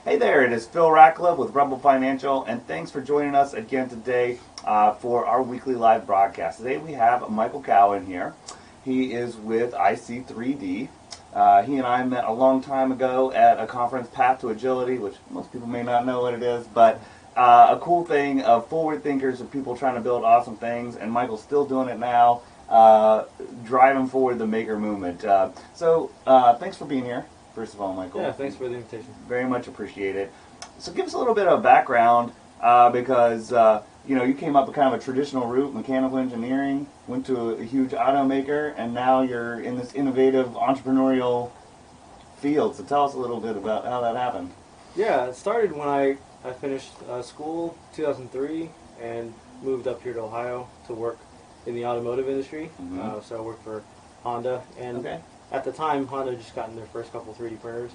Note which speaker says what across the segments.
Speaker 1: Hey there, it is Phil Ratcliffe with Rebel Financial, and thanks for joining us again today for our weekly live broadcast. Today we have Michael Cowan here. He is with IC3D. He and I met a long time ago at a conference, Path to Agility, which most people may not know what it is, but a cool thing of forward thinkers of people trying to build awesome things, and Michael's still doing it now, driving forward the maker movement. So thanks for being here. First of all, Michael.
Speaker 2: Yeah, thanks for the invitation.
Speaker 1: Very much appreciate it. So give us a little bit of background because you came up with kind of a traditional route, mechanical engineering, went to a huge automaker, and now you're in this innovative entrepreneurial field. So tell us a little bit about how that happened.
Speaker 2: Yeah, it started when I finished school 2003 and moved up here to Ohio to work in the automotive industry.
Speaker 1: Mm-hmm.
Speaker 2: So I worked for Honda, and
Speaker 1: Okay.
Speaker 2: at the time, Honda had just gotten their first couple 3D printers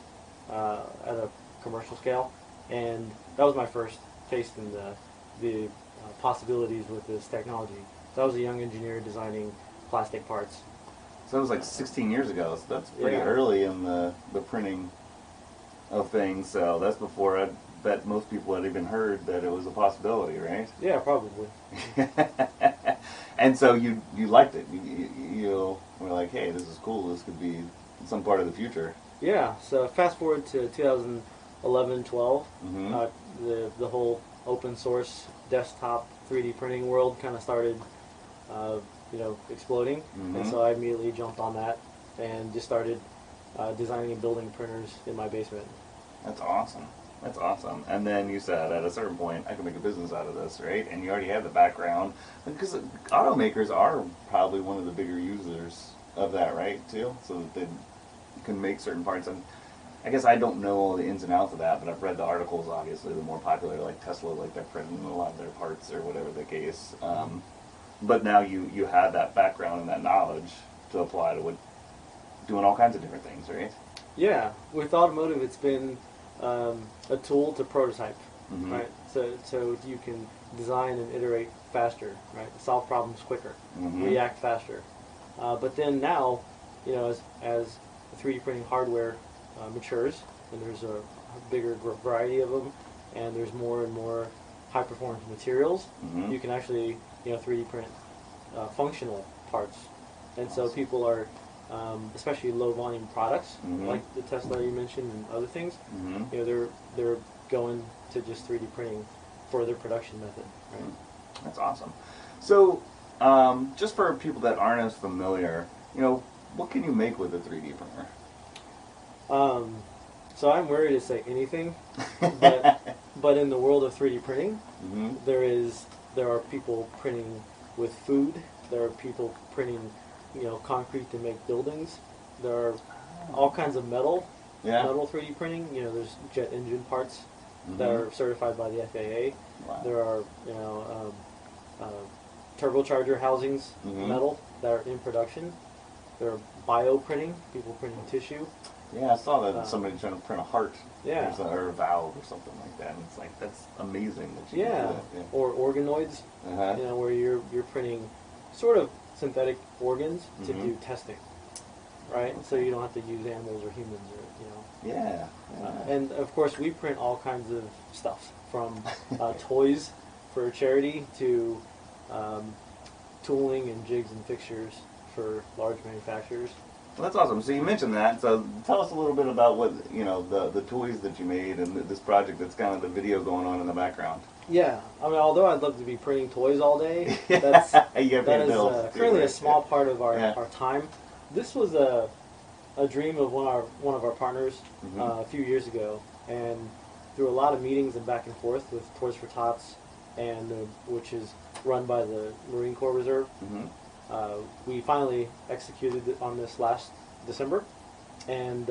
Speaker 2: at a commercial scale, and that was my first taste in the possibilities with this technology. So I was a young engineer designing plastic parts.
Speaker 1: So that was like 16 years ago, so that's pretty
Speaker 2: Yeah.
Speaker 1: early in the printing of things. So that's before I bet most people had even heard that it was a possibility, right?
Speaker 2: Yeah, probably.
Speaker 1: And so you liked it. You were like, hey, this is cool. This could be some part of the future.
Speaker 2: Yeah, so fast forward to 2011, 12,
Speaker 1: Mm-hmm.
Speaker 2: the whole open source desktop 3D printing world kind of started, exploding,
Speaker 1: Mm-hmm.
Speaker 2: and so I immediately jumped on that and just started designing and building printers in my basement.
Speaker 1: That's awesome. That's awesome. And then you said at a certain point, I can make a business out of this, right? And you already had the background. Because automakers are probably one of the bigger users of that, right, too? So that they can make certain parts. And I guess I don't know all the ins and outs of that, but I've read the articles, obviously, the more popular, like Tesla, like they're printing a lot of their parts or whatever the case. But now you have that background and that knowledge to apply to doing all kinds of different things, right?
Speaker 2: Yeah, with automotive, it's been a tool to prototype,
Speaker 1: Mm-hmm.
Speaker 2: right? So you can design and iterate faster, right? Solve problems quicker,
Speaker 1: Mm-hmm.
Speaker 2: react faster. But then now, as 3D printing hardware matures, and there's a bigger variety of them, and there's more and more high performance materials,
Speaker 1: Mm-hmm.
Speaker 2: you can actually 3D print functional parts, and so people are. Especially low volume products
Speaker 1: Mhm.
Speaker 2: like the Tesla you mentioned and other things,
Speaker 1: Mm-hmm.
Speaker 2: They're going to just 3D printing for their production method. Right?
Speaker 1: That's awesome. So, just for people that aren't as familiar, what can you make with a 3D printer?
Speaker 2: So I'm worried to say anything, but in the world of 3D printing,
Speaker 1: Mm-hmm.
Speaker 2: there are people printing with food. There are people printing concrete to make buildings. There are all kinds of metal 3D printing. There's jet engine parts that
Speaker 1: Mm-hmm.
Speaker 2: are certified by the FAA.
Speaker 1: Wow.
Speaker 2: There are turbocharger housings,
Speaker 1: Mhm.
Speaker 2: metal, that are in production. There are bio printing, people printing tissue.
Speaker 1: Yeah, I saw that somebody trying to print a heart,
Speaker 2: Yeah.
Speaker 1: or a valve or something like that. And it's like that's amazing that you can
Speaker 2: Yeah,
Speaker 1: do that.
Speaker 2: or organoids,
Speaker 1: Uh-huh.
Speaker 2: where you're printing sort of synthetic organs to
Speaker 1: Mhm.
Speaker 2: do testing, right? So you don't have to use animals or humans,
Speaker 1: Yeah.
Speaker 2: and of course we print all kinds of stuff from toys for charity to tooling and jigs and fixtures for large manufacturers.
Speaker 1: Well, that's awesome. So you mentioned that. So tell us a little bit about what the toys that you made and this project that's kind of the video going on in the background.
Speaker 2: Yeah, I mean, although I'd love to be printing toys all day, that
Speaker 1: You gotta pay
Speaker 2: is
Speaker 1: bills, too,
Speaker 2: currently a
Speaker 1: right?
Speaker 2: small part of
Speaker 1: Yeah.
Speaker 2: our time. This was a dream of one of our partners
Speaker 1: Mhm.
Speaker 2: a few years ago, and through a lot of meetings and back and forth with Toys for Tots, and which is run by the Marine Corps Reserve,
Speaker 1: Mhm.
Speaker 2: we finally executed it on this last December, and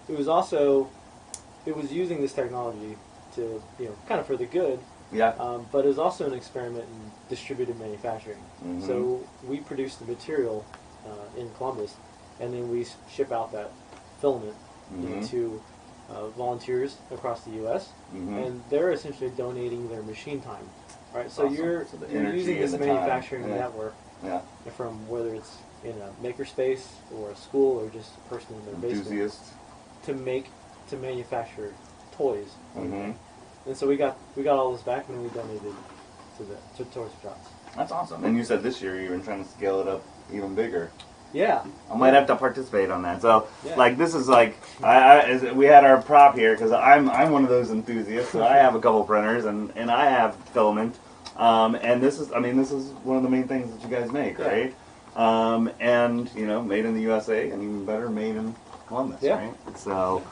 Speaker 2: it was using this technology to kind of for the good.
Speaker 1: Yeah.
Speaker 2: But it was also an experiment in distributed manufacturing.
Speaker 1: Mhm.
Speaker 2: So we produce the material in Columbus, and then we ship out that filament
Speaker 1: Mhm.
Speaker 2: to volunteers across the U.S.
Speaker 1: Mhm.
Speaker 2: And they're essentially donating their machine time. Right. So
Speaker 1: Awesome.
Speaker 2: you're
Speaker 1: So the
Speaker 2: you're
Speaker 1: energy
Speaker 2: using
Speaker 1: and
Speaker 2: this
Speaker 1: the time.
Speaker 2: manufacturing
Speaker 1: Yeah.
Speaker 2: network
Speaker 1: Yeah.
Speaker 2: from whether it's in a makerspace or a school or just a person in their basement
Speaker 1: Enthusiast.
Speaker 2: to manufacture toys.
Speaker 1: Mm-hmm.
Speaker 2: And so we got all this back, and then we donated to Toys for Tots.
Speaker 1: That's awesome. And you said this year you've been trying to scale it up even bigger.
Speaker 2: Yeah.
Speaker 1: I might have to participate on that. So,
Speaker 2: Yeah.
Speaker 1: like, this is like, we had our prop here because I'm one of those enthusiasts. So I have a couple printers and I have filament. And this is one of the main things that you guys make, right? And made in the USA, and even better, made in Columbus, right? So,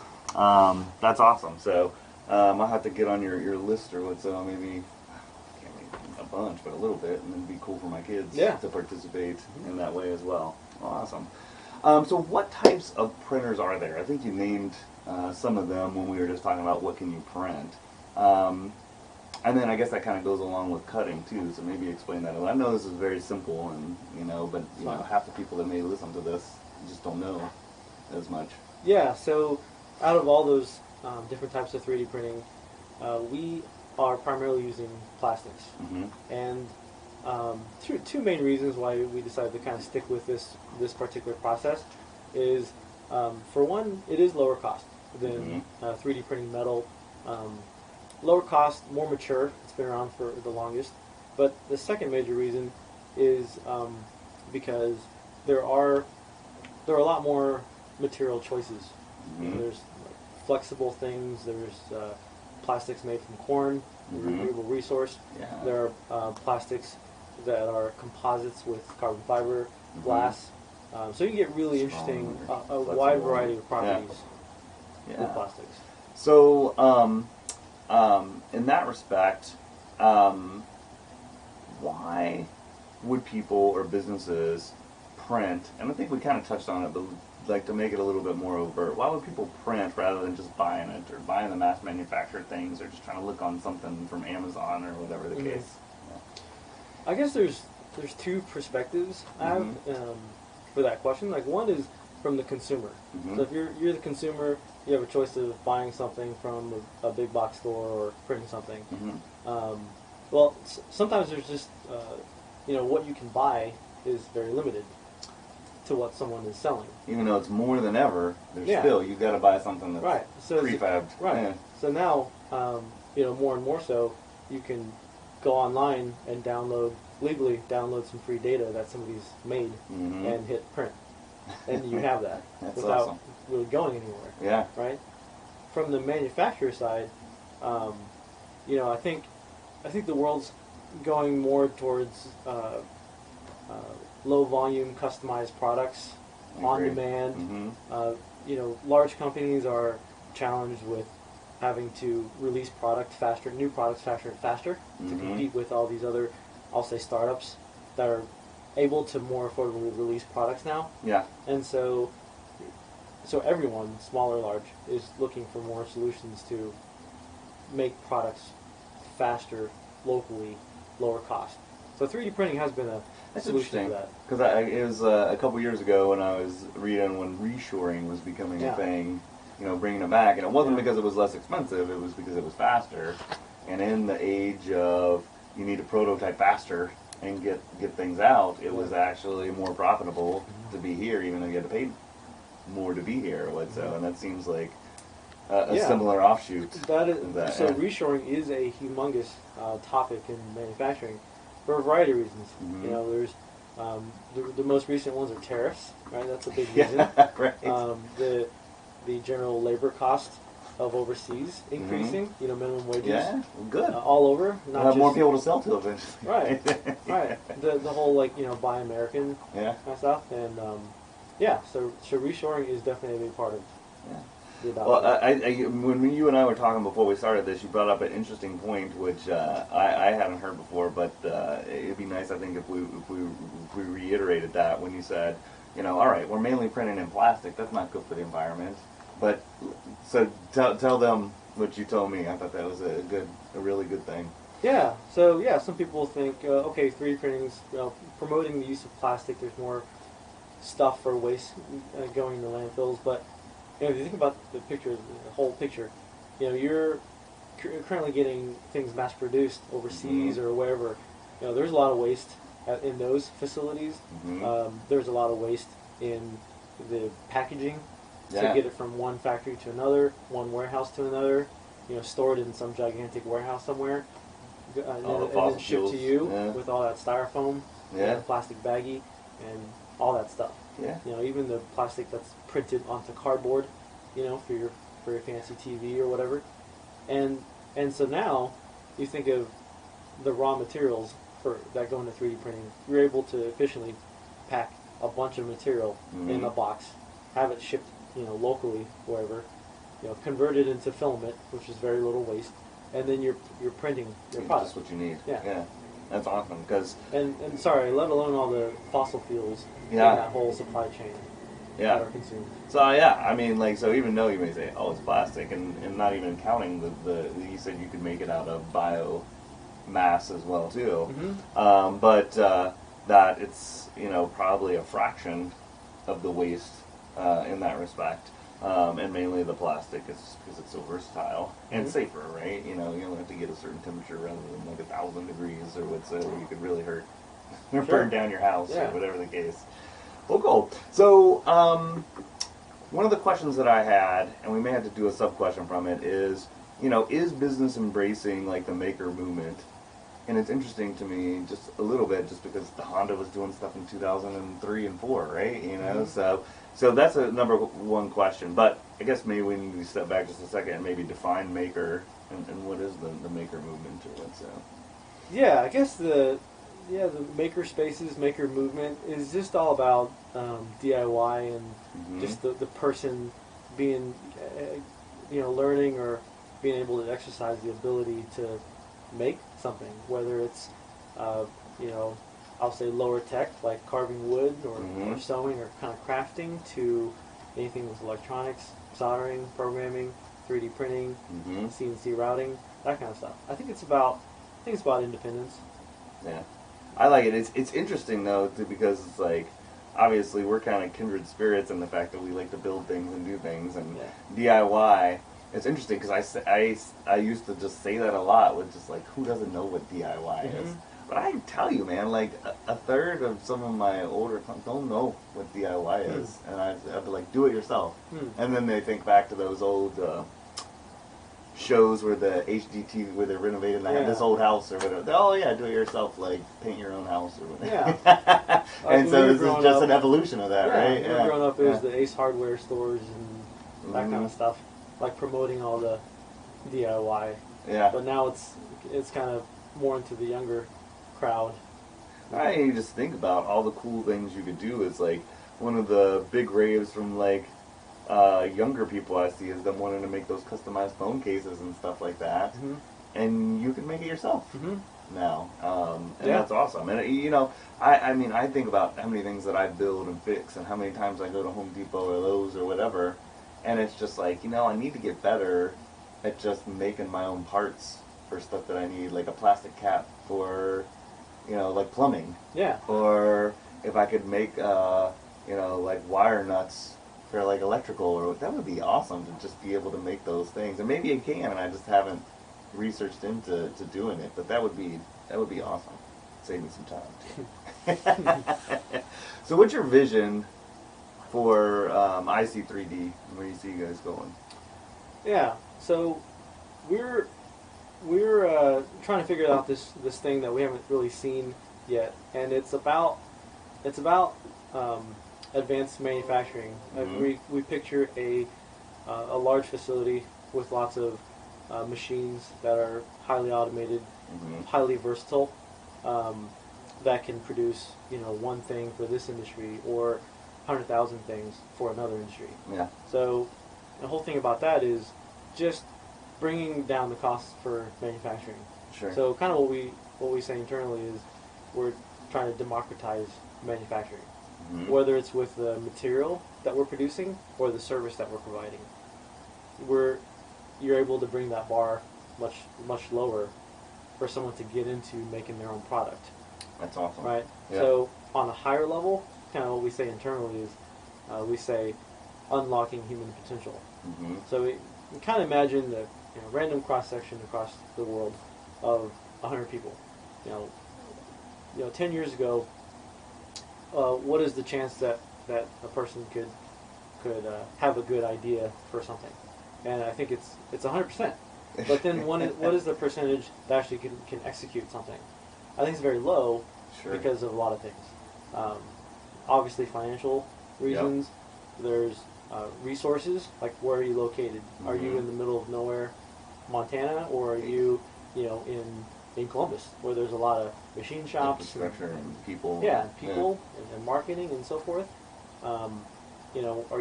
Speaker 1: that's awesome. So, I'll have to get on your list or what. So maybe. A bunch, but a little bit, and it'd be cool for my kids to participate in that way as well. Awesome. So what types of printers are there? I think you named some of them when we were just talking about what can you print. And then I guess that kind of goes along with cutting too, so maybe explain that. I know this is very simple, and but half the people that may listen to this just don't know as much. Yeah,
Speaker 2: so out of all those different types of 3D printing, we are primarily using plastics. And two main reasons why we decided to kind of stick with this particular process is, for one, it is lower cost than 3D printing metal. Lower cost, more mature, it's been around for the longest. But the second major reason is because there are a lot more material choices. There's flexible things, there's plastics made from corn, a renewable resource. There are plastics that are composites with carbon fiber, glass. So you get really interesting, a wide variety of properties with plastics.
Speaker 1: So, in that respect, why would people or businesses print, and I think we kind of touched on it, but like to make it a little bit more overt, why would people print rather than just buying it or buying the mass manufactured things or just trying to look on something from Amazon or whatever the case?
Speaker 2: I guess there's two perspectives I have for that question. Like, one is from the consumer. So if you're the consumer, you have a choice of buying something from a big box store or printing something. Well, sometimes there's just what you can buy is very limited to what someone is selling.
Speaker 1: Even though it's more than ever, there's still, you've got to buy something that's prefabbed.
Speaker 2: So now, more and more so, you can go online and legally download some free data that somebody's made and hit print. And you have that without really going anywhere. Right? From the manufacturer side, I think the world's going more towards low volume, customized products on demand. Large companies are challenged with having to release new products faster and faster to compete with all these other, I'll say, startups that are able to more affordably release products now. And so everyone, small or large, is looking for more solutions to make products faster, locally, lower cost. So 3D printing has been a solution to that.
Speaker 1: Because it was a couple years ago when I was reading when reshoring was becoming a thing, bringing it back. And it wasn't because it was less expensive, it was because it was faster. And in the age of you need to prototype faster and get things out, it was actually more profitable to be here, even though you had to pay more to be here. And that seems like a similar offshoot.
Speaker 2: So reshoring is a humongous topic in manufacturing for a variety of reasons. There's the most recent ones are tariffs, right? That's a big reason. The general labor cost of overseas increasing. Minimum wages.
Speaker 1: Good.
Speaker 2: All over.
Speaker 1: Not have more people to sell to eventually.
Speaker 2: Right. The whole Buy American kind of stuff, and so reshoring is definitely a big part of.
Speaker 1: Well, when you and I were talking before we started this, you brought up an interesting point, which I hadn't heard before, but it'd be nice, I think, if we reiterated that when you said, all right, we're mainly printing in plastic. That's not good for the environment. But so tell them what you told me. I thought that was a really good thing.
Speaker 2: So some people think, 3D printing's promoting the use of plastic. There's more stuff for waste going to landfills, but if you think about the whole picture, you're currently getting things mass-produced overseas or wherever. There's a lot of waste in those facilities. There's a lot of waste in the packaging to get it from one factory to another, one warehouse to another. stored in some gigantic warehouse somewhere,
Speaker 1: All the
Speaker 2: and
Speaker 1: fossil
Speaker 2: then shipped to
Speaker 1: fuels.
Speaker 2: you
Speaker 1: Yeah.
Speaker 2: with all that styrofoam,
Speaker 1: Yeah.
Speaker 2: plastic baggie, and all that stuff.
Speaker 1: Yeah.
Speaker 2: Even the plastic that's printed onto cardboard, for your fancy TV or whatever. And so now you think of the raw materials that go into 3D printing. You're able to efficiently pack a bunch of material in a box, have it shipped, locally wherever, convert it into filament, which is very little waste, and then you're printing your product.
Speaker 1: Just what you need.
Speaker 2: Yeah.
Speaker 1: Yeah. That's awesome because
Speaker 2: And sorry, let alone all the fossil fuels in
Speaker 1: Yeah.
Speaker 2: that whole supply chain
Speaker 1: yeah.
Speaker 2: that are consumed.
Speaker 1: So yeah, I mean, like, so even though you may say, oh, it's plastic, and not even counting the you said you could make it out of biomass as well too, but that it's probably a fraction of the waste in that respect, and mainly the plastic is because it's so versatile and safer, right? You only have to get a certain temperature rather than like 1,000 degrees or where you could really hurt or burn down your house or whatever the case. Well, cool. So, one of the questions that I had, and we may have to do a sub-question from it, is, is business embracing, like, the maker movement? And it's interesting to me just a little bit, just because the Honda was doing stuff in 2003 and 4, right? So that's a number one question. But I guess maybe we need to step back just a second and maybe define maker, and what is the maker movement, or what's
Speaker 2: Yeah, I guess the maker spaces, maker movement is just all about DIY and just the person being, learning or being able to exercise the ability to make something, whether it's, I'll say lower tech, like carving wood or sewing or kind of crafting, to anything with electronics, soldering, programming, 3D printing, CNC routing, that kind of stuff. I think it's about independence.
Speaker 1: Yeah. I like it. It's interesting though because it's like obviously we're kind of kindred spirits in the fact that we like to build things and do things and DIY. It's interesting because I used to just say that a lot with just like who doesn't know what DIY is, but I can tell you, man, like a third of some of my older clients don't know what DIY is, and I have to like do it yourself, and then they think back to those old shows where the HGTV where they're renovating this old house or whatever. Oh yeah, do it yourself, like paint your own house or whatever. Yeah. And so this is just an evolution of that, right?
Speaker 2: Yeah. Growing up, it was the Ace Hardware stores and that kind of stuff, like promoting all the DIY.
Speaker 1: Yeah.
Speaker 2: But now it's kind of more into the younger crowd.
Speaker 1: You just think about all the cool things you could do. Is like one of the big raves from like younger people I see is them wanting to make those customized phone cases and stuff like that, and you can make it yourself now, and that's awesome. And I mean, I think about how many things that I build and fix, and how many times I go to Home Depot or Lowe's or whatever, and it's just like I need to get better at just making my own parts for stuff that I need, like a plastic cap for like plumbing, or if I could make like wire nuts for like electrical, or that would be awesome to just be able to make those things. And maybe you can, and I just haven't researched into doing it. But that would be awesome. Save me some time too. So, what's your vision for IC3D? Where do you see you guys going?
Speaker 2: Yeah. So we're trying to figure out this thing that we haven't really seen yet, and it's about advanced manufacturing. We picture a large facility with lots of machines that are highly automated, highly versatile, that can produce one thing for this industry or 100,000 things for another industry.
Speaker 1: Yeah.
Speaker 2: So the whole thing about that is just bringing down the costs for manufacturing.
Speaker 1: Sure.
Speaker 2: So kind of what we say internally is we're trying to democratize manufacturing. Whether it's with the material that we're producing or the service that we're providing, you're able to bring that bar much lower for someone to get into making their own product.
Speaker 1: That's awesome.
Speaker 2: Right.
Speaker 1: Yeah.
Speaker 2: So on a higher level, kind of what we say internally is we say unlocking human potential. So we kind of imagine the random cross section across the world of 100 people. 10 years ago. What is the chance that a person could have a good idea for something? And I think it's 100%. But then what is the percentage that actually can execute something? I think it's very low because of a lot of things. Obviously financial reasons. Yep. There's resources, like where are you located? Mm-hmm. Are you in the middle of nowhere, Montana, or are you, in Columbus, where there's a lot of machine shops,
Speaker 1: infrastructure and people.
Speaker 2: Yeah, people and marketing and so forth. Are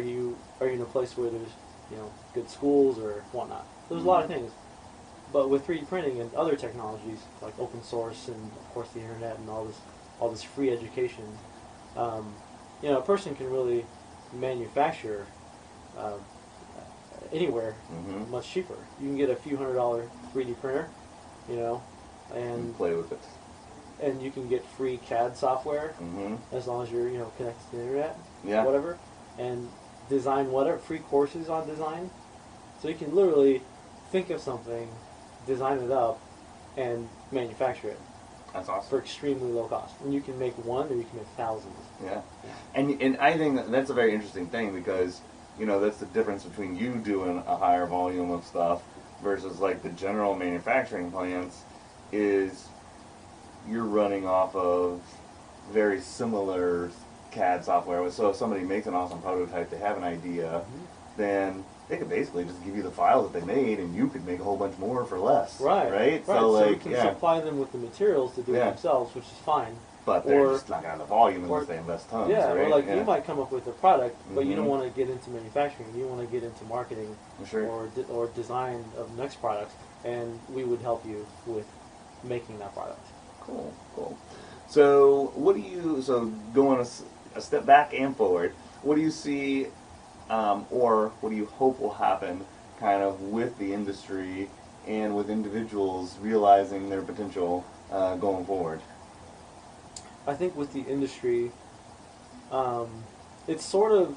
Speaker 2: you in a place where there's good schools or whatnot? There's a lot of things. But with 3D printing and other technologies like open source and of course the internet and all this free education, a person can really manufacture anywhere much cheaper. You can get a few $100 3D printer, and
Speaker 1: play with it.
Speaker 2: And you can get free CAD software as long as you're connected to the internet, whatever, and design whatever, free courses on design. So you can literally think of something, design it up, and manufacture it.
Speaker 1: That's awesome.
Speaker 2: For extremely low cost. And you can make one or you can make thousands.
Speaker 1: Yeah. And I think that's a very interesting thing because, that's the difference between you doing a higher volume of stuff versus like the general manufacturing plants is you're running off of very similar CAD software. So if somebody makes an awesome prototype, they have an idea, then they could basically just give you the files that they made, and you could make a whole bunch more for less. Right.
Speaker 2: So we can supply them with the materials to do it themselves, which is fine.
Speaker 1: But they're just not going to have the volume unless they invest tons.
Speaker 2: Yeah,
Speaker 1: right?
Speaker 2: Or like you might come up with a product, but you don't want to get into manufacturing. You want to get into marketing or design of next products, and we would help you with making that product.
Speaker 1: Cool. So going a step back and forward, what do you see or what do you hope will happen kind of with the industry and with individuals realizing their potential going forward?
Speaker 2: I think with the industry, it's sort of,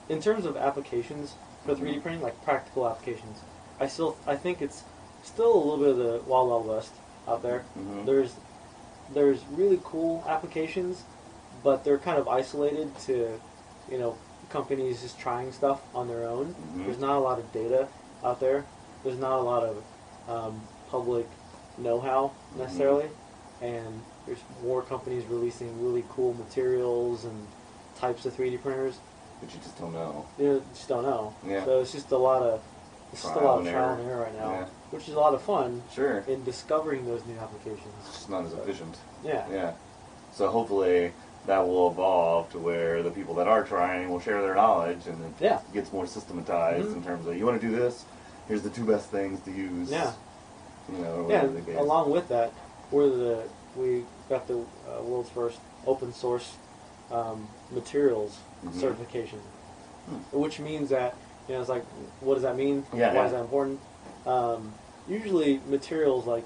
Speaker 2: in terms of applications for 3D printing, like practical applications, I think it's still a little bit of the Wild Wild West out there. There's really cool applications, but they're kind of isolated to, companies just trying stuff on their own. There's not a lot of data out there. There's not a lot of public know-how necessarily, and there's more companies releasing really cool materials and types of 3D printers.
Speaker 1: But you just don't know.
Speaker 2: You just don't know.
Speaker 1: Yeah.
Speaker 2: So it's just a lot of trial and error right now, which is a lot of fun.
Speaker 1: Sure.
Speaker 2: In discovering those new applications.
Speaker 1: It's just not as efficient.
Speaker 2: Yeah.
Speaker 1: So hopefully that will evolve to where the people that are trying will share their knowledge and it gets more systematized in terms of, you want to do this, here's the 2 best things to use.
Speaker 2: Yeah.
Speaker 1: Along
Speaker 2: with that, we got the world's first open source materials certification, which means that it's like, what does that mean? Why is that important? Usually materials like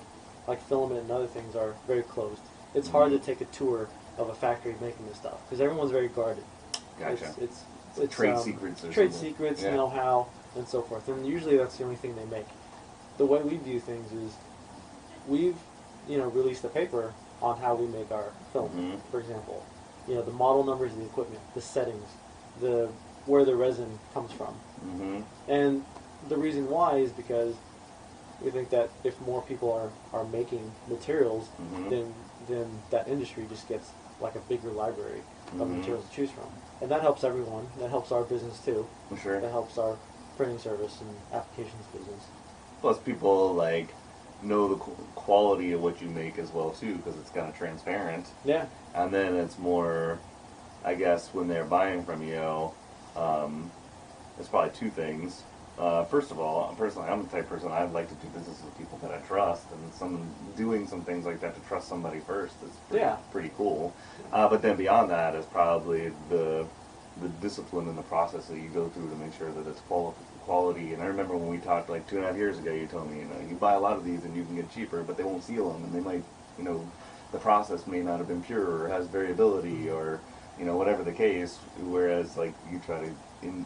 Speaker 2: filament and other things are very closed. It's hard to take a tour of a factory making this stuff because everyone's very guarded.
Speaker 1: Gotcha.
Speaker 2: It's
Speaker 1: trade secrets.
Speaker 2: Trade secrets, know-how, and so forth. And usually that's the only thing they make. The way we view things is we've released a paper on how we make our film, for example. The model numbers of the equipment, the settings, where the resin comes from. And the reason why is because we think that if more people are making materials, then that industry just gets like a bigger library of materials to choose from. And that helps everyone. That helps our business too.
Speaker 1: Sure.
Speaker 2: That helps our printing service and applications business.
Speaker 1: Plus people know the quality of what you make as well too, because it's kind of transparent.
Speaker 2: Yeah.
Speaker 1: And then it's more, I guess, when they're buying from you, it's probably 2 things. First of all, personally, I'm the type of person I'd like to do business with people that I trust, and doing some things like that to trust somebody first is pretty cool. But then beyond that is probably the discipline and the process that you go through to make sure that it's quality. And I remember when we talked like 2.5 years ago, you told me, you buy a lot of these and you can get cheaper, but they won't seal them, and they might, the process may not have been pure or has variability or, whatever the case. Whereas like you try to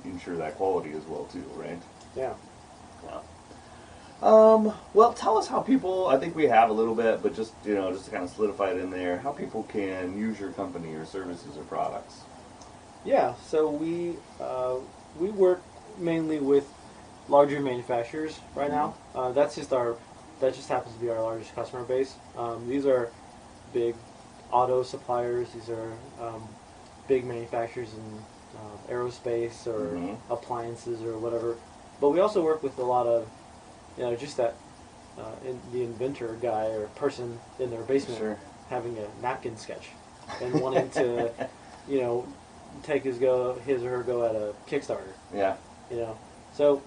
Speaker 1: ensure that quality as well too, right?
Speaker 2: Yeah.
Speaker 1: Wow. Well, tell us how people, I think we have a little bit, but just to kind of solidify it in there, how people can use your company or services or products.
Speaker 2: Yeah, so we work mainly with larger manufacturers right now. That just happens to be our largest customer base. These are big auto suppliers. These are big manufacturers in aerospace or appliances or whatever. But we also work with a lot of, just that the inventor guy or person in their basement having a napkin sketch and wanting to, take his or her go at a Kickstarter.
Speaker 1: Yeah.
Speaker 2: So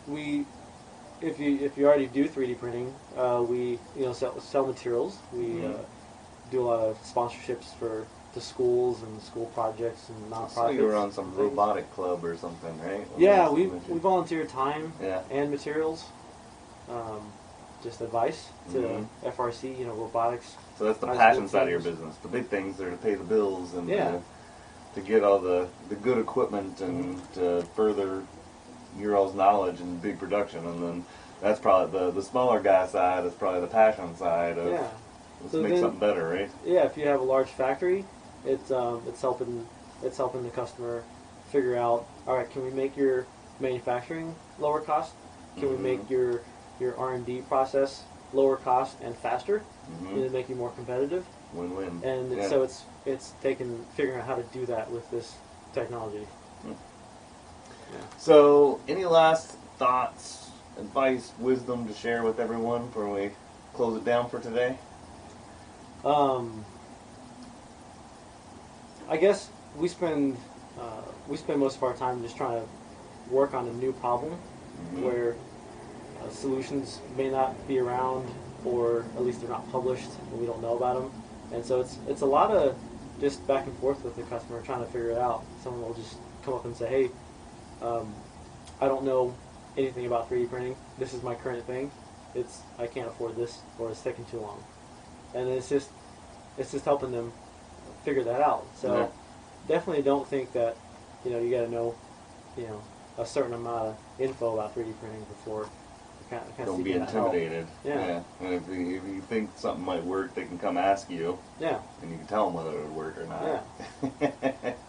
Speaker 2: if you already do 3D printing, we sell materials. We do a lot of sponsorships to schools and school projects and nonprofits.
Speaker 1: So you were on some robotic club or something, right?
Speaker 2: Yeah, we volunteer time and materials, just advice to FRC, robotics.
Speaker 1: So that's the passion side of your business. The big things are to pay the bills and to get all the good equipment and to further your all's knowledge and big production. And then that's probably the smaller guy side is probably the passion side of let's make something better, right?
Speaker 2: Yeah, if you have a large factory, it's helping the customer figure out, all right, can we make your manufacturing lower cost? Can we make your R&D process lower cost and faster to make you more competitive?
Speaker 1: Win-win.
Speaker 2: And so it's figuring out how to do that with this technology.
Speaker 1: So any last thoughts, advice, wisdom to share with everyone before we close it down for today?
Speaker 2: I guess we spend most of our time just trying to work on a new problem where solutions may not be around, or at least they're not published and we don't know about them. And so it's a lot of just back and forth with the customer trying to figure it out. Someone will just come up and say, hey, I don't know anything about 3D printing. This is my current thing. I can't afford this, or it's taking too long. And it's just helping them figure that out. So definitely don't think that you got to know a certain amount of info about 3D printing before.
Speaker 1: Don't be intimidated.
Speaker 2: Yeah.
Speaker 1: And if you think something might work, they can come ask you.
Speaker 2: Yeah.
Speaker 1: And you can tell them whether it would work or not.
Speaker 2: Yeah.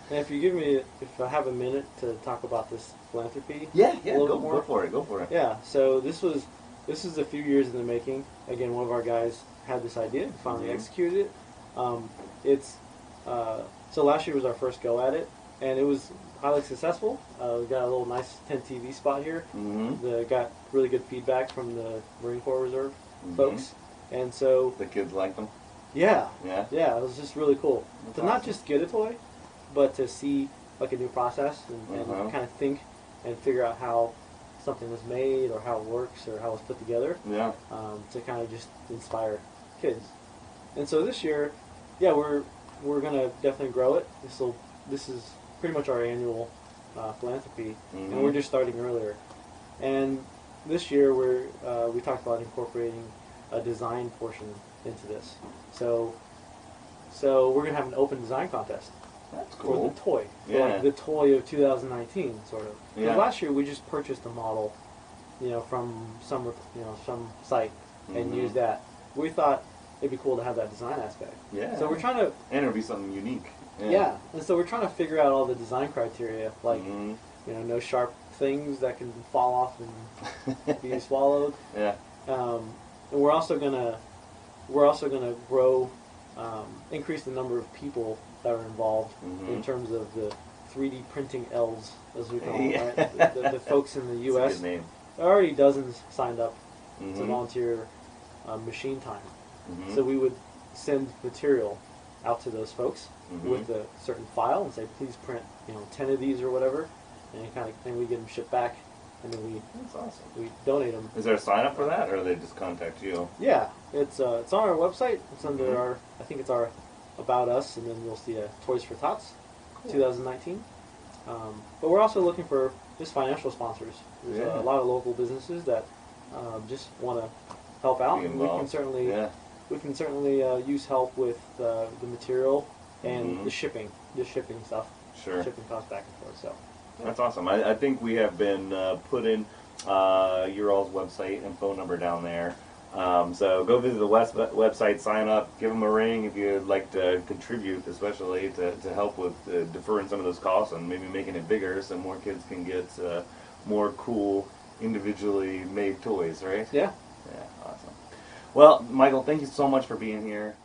Speaker 2: And if I have a minute to talk about this philanthropy.
Speaker 1: Go for it.
Speaker 2: Yeah. So this is a few years in the making. Again, one of our guys had this idea, finally executed it. So last year was our first go at it, and it was highly successful. We got a little nice 10 TV spot here. Got really good feedback from the Marine Corps Reserve folks, and so
Speaker 1: the kids liked them.
Speaker 2: Yeah. It was just really cool to not just get a toy, but to see like a new process and kind of think and figure out how something was made or how it works or how it's put together.
Speaker 1: Yeah.
Speaker 2: To kind of just inspire kids. And so this year, we're gonna definitely grow it. This is pretty much our annual philanthropy, and we're just starting earlier. And this year we talked about incorporating a design portion into this. So we're gonna have an open design contest.
Speaker 1: That's cool.
Speaker 2: For the toy. Like the toy of 2019, sort of. Because last year we just purchased a model, from some site and used that. We thought it'd be cool to have that design aspect.
Speaker 1: Yeah.
Speaker 2: So we're trying to.
Speaker 1: And it'll be something unique.
Speaker 2: Yeah. And so we're trying to figure out all the design criteria, like no sharp things that can fall off and be swallowed.
Speaker 1: Yeah.
Speaker 2: And we're also gonna grow, increase the number of people that are involved in terms of the 3D printing elves, as we call them, right? The folks in the U.S.
Speaker 1: That's a good name.
Speaker 2: There are already dozens signed up to volunteer machine time. So we would send material out to those folks with a certain file and say, please print 10 of these or whatever, and we get them shipped back, and then
Speaker 1: that's awesome.
Speaker 2: we donate them.
Speaker 1: Is there a sign up for that, or do they just contact you?
Speaker 2: Yeah, it's on our website. It's under I think it's our About Us, and then you'll see a Toys for Tots 2019. But we're also looking for just financial sponsors. There's a lot of local businesses that just want to help out. And we can certainly use help with the material and the shipping stuff.
Speaker 1: Sure.
Speaker 2: Shipping costs back and forth. So
Speaker 1: that's awesome. I think we have been putting your all's website and phone number down there. So go visit the website, sign up, give them a ring if you'd like to contribute, especially to help with deferring some of those costs and maybe making it bigger so more kids can get more cool, individually made toys, right?
Speaker 2: Yeah.
Speaker 1: Yeah, awesome. Well, Michael, thank you so much for being here.